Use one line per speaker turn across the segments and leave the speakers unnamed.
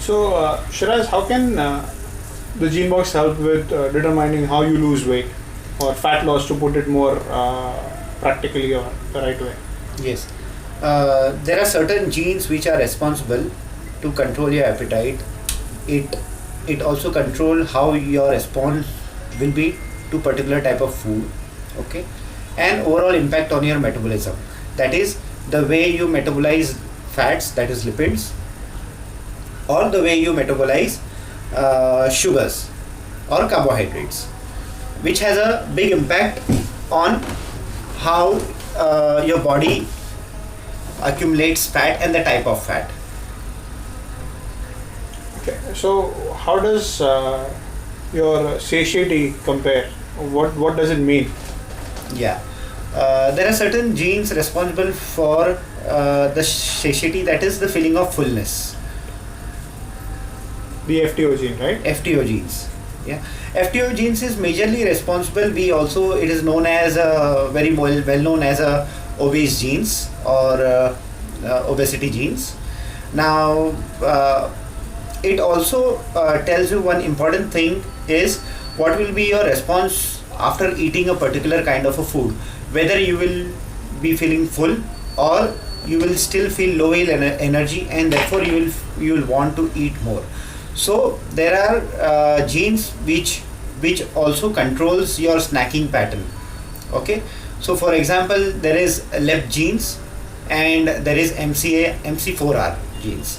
So, Shiraz, how can the gene box help with determining how you lose weight or fat loss, to put it more practically or the right way?
Yes. There are certain genes which are responsible to control your appetite. It it also control how your response will be to particular type of food. Okay, and overall impact on your metabolism. That is the way you metabolize fats, that is lipids, or the way you metabolize sugars or carbohydrates, which has a big impact on how your body accumulates fat and the type of fat.
Okay. So, how does your satiety compare? What does it mean?
Yeah. There are certain genes responsible for the satiety, that is the feeling of fullness.
The FTO gene, right?
FTO genes. Yeah. FTO genes is majorly responsible. It is known as very well known as obese genes or obesity genes. Now, it also tells you one important thing is what will be your response after eating a particular kind of a food, whether you will be feeling full or you will still feel low in energy, and therefore you will want to eat more. So there are genes which also controls your snacking pattern. Okay, so for example, there is lep genes and there is MC4R genes.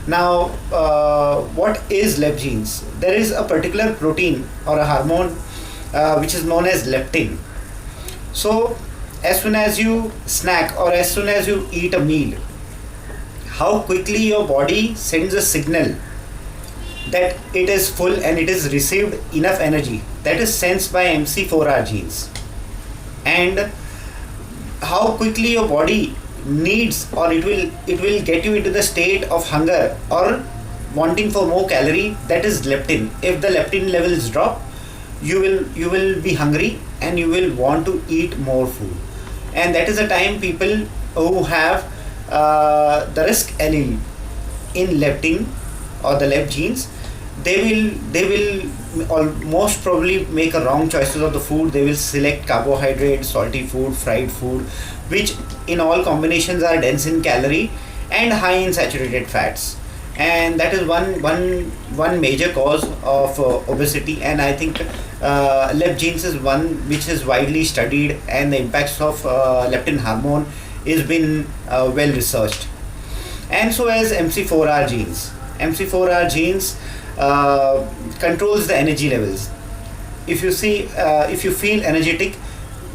Now, what is lep genes? There is a particular protein or a hormone which is known as leptin. So, as soon as you snack or as soon as you eat a meal, how quickly your body sends a signal that it is full and it is received enough energy, that is sensed by MC4R genes. And how quickly your body needs, or it will get you into the state of hunger or wanting for more calorie, that is leptin. If the leptin levels drop, you will be hungry and you will want to eat more food. And that is the time people who have the risk allele in leptin or the lep genes, they will most probably make a wrong choices of the food. They will select carbohydrate, salty food, fried food, which in all combinations are dense in calorie and high in saturated fats. And that is one major cause of obesity. And I think lep genes is one which is widely studied, and the impacts of leptin hormone is been well researched. And so as MC4R genes. MC4R genes controls the energy levels. If you see, if you feel energetic,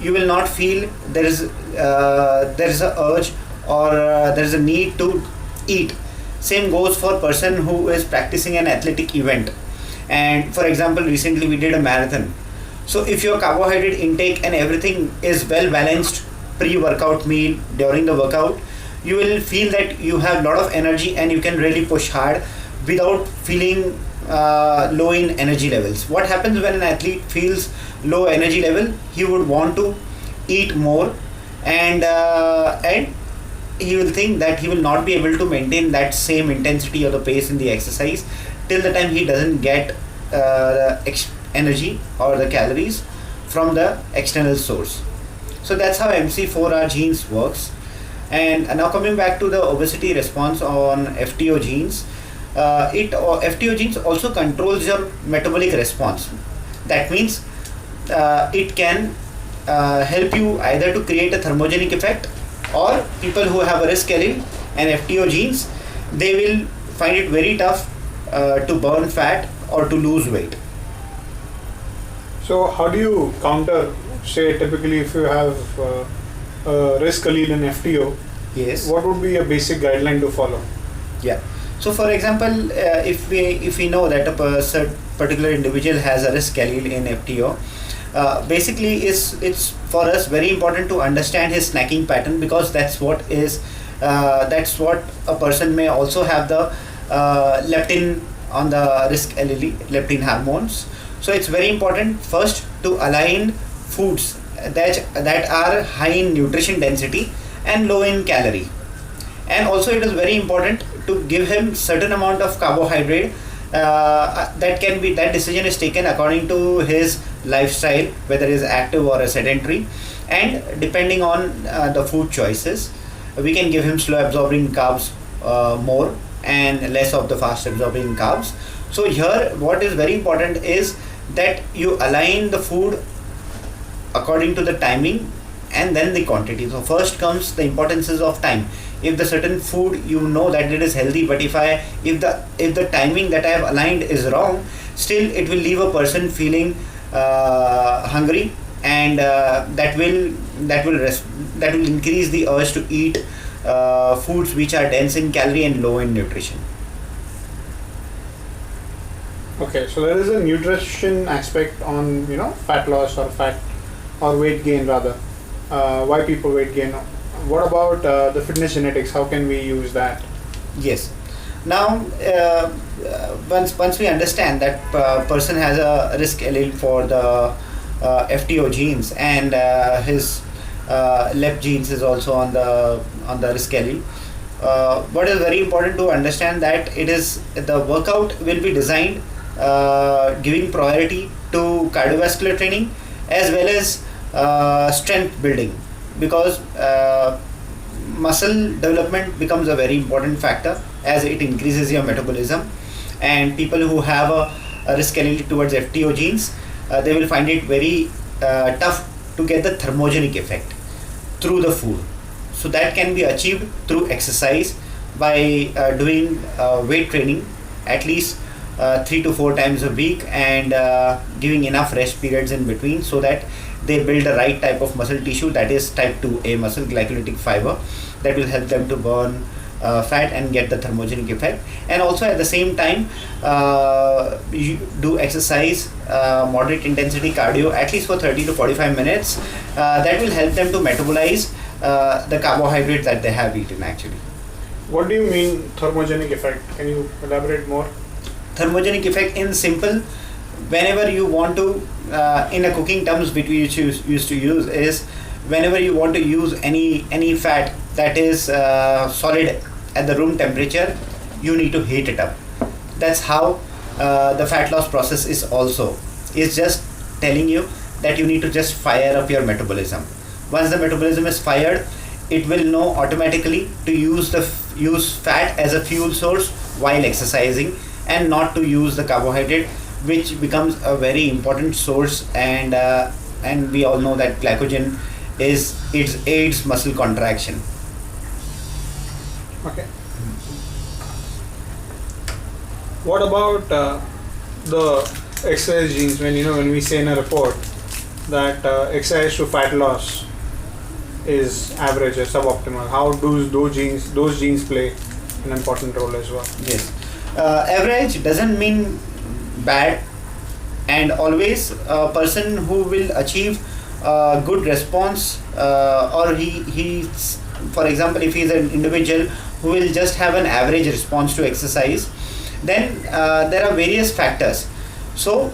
you will not feel there is a urge or there is a need to eat. Same goes for person who is practicing an athletic event. And for example, recently we did a marathon. So if your carbohydrate intake and everything is well balanced pre-workout meal, during the workout, you will feel that you have a lot of energy and you can really push hard without feeling low in energy levels. What happens when an athlete feels low energy level? He would want to eat more, and he will think that he will not be able to maintain that same intensity or the pace in the exercise till the time he doesn't get energy or the calories from the external source. So that's how MC4R genes works. And now coming back to the obesity response on FTO genes, FTO genes also controls your metabolic response. That means it can help you either to create a thermogenic effect, or people who have a risk allele and FTO genes, they will find it very tough to burn fat or to lose weight.
So, how do you counter, say, typically if you have a risk allele in FTO,
Yes.
what would be a basic guideline to follow?
Yeah. So, for example, if we know that a particular individual has a risk allele in FTO, basically it's for us very important to understand his snacking pattern, because that's what a person may also have the leptin on the risk allele, leptin hormones. So it's very important first to align foods that are high in nutrition density and low in calorie. And also it is very important to give him certain amount of carbohydrate. That decision is taken according to his lifestyle, whether he is active or a sedentary, and depending on the food choices, we can give him slow absorbing carbs more and less of the fast absorbing carbs. So here what is very important is that you align the food according to the timing and then the quantity. So first comes the importances of time. If the certain food you know that it is healthy, but if the timing that I have aligned is wrong, still it will leave a person feeling hungry, and that will increase the urge to eat foods which are dense in calorie and low in nutrition.
Okay, so there is a nutrition aspect on fat loss or fat or weight gain rather. Why people weight gain? What about the fitness genetics? How can we use that?
Yes. Now, once we understand that person has a risk allele for the FTO genes, and his LEP genes is also on the risk allele. What is very important to understand that it is the workout will be designed giving priority to cardiovascular training as well as strength building, because muscle development becomes a very important factor as it increases your metabolism. And people who have a risk allele towards FTO genes, they will find it very tough to get the thermogenic effect through the food. So that can be achieved through exercise by doing weight training at least 3 to 4 times a week, and giving enough rest periods in between, so that they build the right type of muscle tissue, that is type 2A muscle glycolytic fiber, that will help them to burn fat and get the thermogenic effect. And also at the same time, you do exercise, moderate intensity cardio at least for 30 to 45 minutes. That will help them to metabolize the carbohydrate that they have eaten actually.
What do you mean thermogenic effect? Can you elaborate more?
Thermogenic effect in simple, whenever you want to, in a cooking terms which we used to use, is whenever you want to use any fat that is solid at the room temperature, you need to heat it up. That's how the fat loss process is also. It's just telling you that you need to just fire up your metabolism. Once the metabolism is fired, it will know automatically to use fat as a fuel source while exercising, and not to use the carbohydrate, which becomes a very important source. And we all know that glycogen aids muscle contraction.
Okay. What about the exercise genes? When we say in a report that exercise to fat loss is average or suboptimal, how do those genes play an important role as well?
Yes. Average doesn't mean bad, and always a person who will achieve a good response, or he's, for example, if he's an individual who will just have an average response to exercise, then there are various factors. So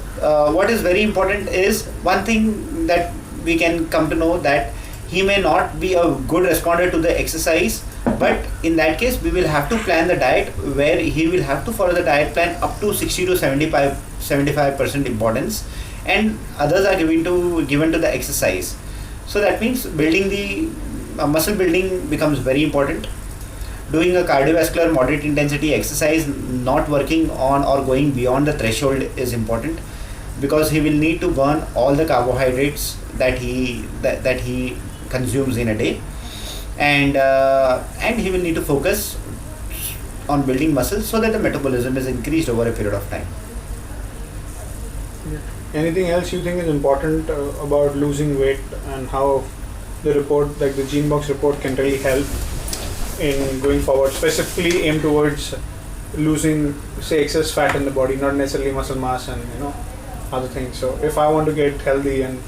what is very important is one thing that we can come to know, that he may not be a good responder to the exercise, but in that case we will have to plan the diet where he will have to follow the diet plan up to 60 to 75% importance, and others are given to the exercise. So that means building the muscle building becomes very important. Doing a cardiovascular moderate intensity exercise, not working on or going beyond the threshold, is important, because he will need to burn all the carbohydrates that he consumes in a day, and he will need to focus on building muscle so that the metabolism is increased over a period of time.
Anything else you think is important about losing weight, and how the report, like the GeneBox report, can really help in going forward, specifically aim towards losing, say, excess fat in the body, not necessarily muscle mass and other things. So if I want to get healthy and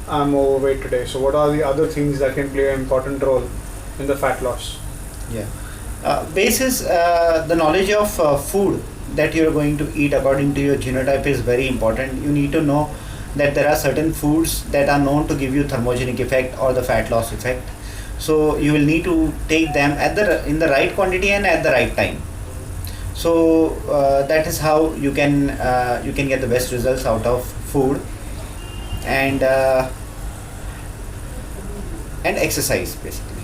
I'm overweight today, so what are the other things that can play an important role in the fat loss?
Yeah. Basis the knowledge of food that you're going to eat according to your genotype is very important. You need to know that there are certain foods that are known to give you thermogenic effect or the fat loss effect. So you will need to take them in the right quantity and at the right time. So that is how you can get the best results out of food and exercise basically.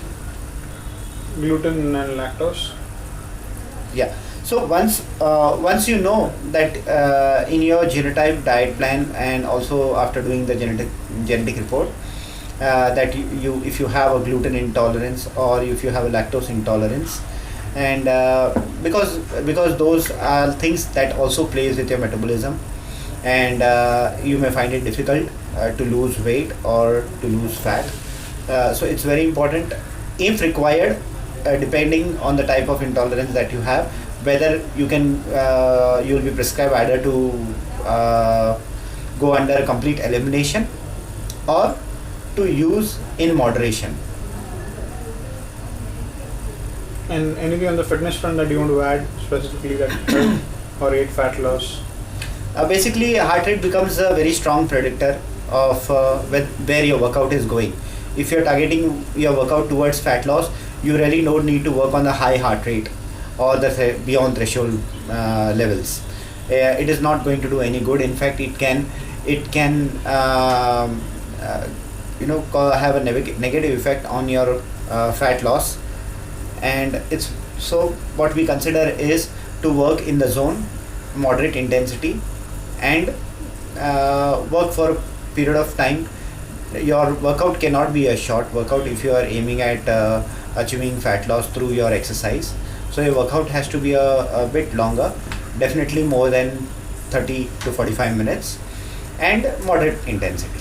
Gluten and lactose.
Yeah. So once you know that in your genotype diet plan, and also after doing the genetic report, that you if you have a gluten intolerance or if you have a lactose intolerance, and because those are things that also plays with your metabolism, and you may find it difficult to lose weight or to lose fat. So it's very important, if required, depending on the type of intolerance that you have, whether you will be prescribed either to go under a complete elimination or to use in moderation.
And anything on the fitness front that you want to add specifically that help or aid fat loss?
Basically, heart rate becomes a very strong predictor of where your workout is going. If you're targeting your workout towards fat loss, you really don't need to work on the high heart rate or the beyond threshold levels. It is not going to do any good. In fact, it can have a negative effect on your fat loss. And it's so what we consider is to work in the zone, moderate intensity, and work for a period of time. Your workout cannot be a short workout if you are aiming at achieving fat loss through your exercise. So your workout has to be a bit longer, definitely more than 30 to 45 minutes, and moderate intensity.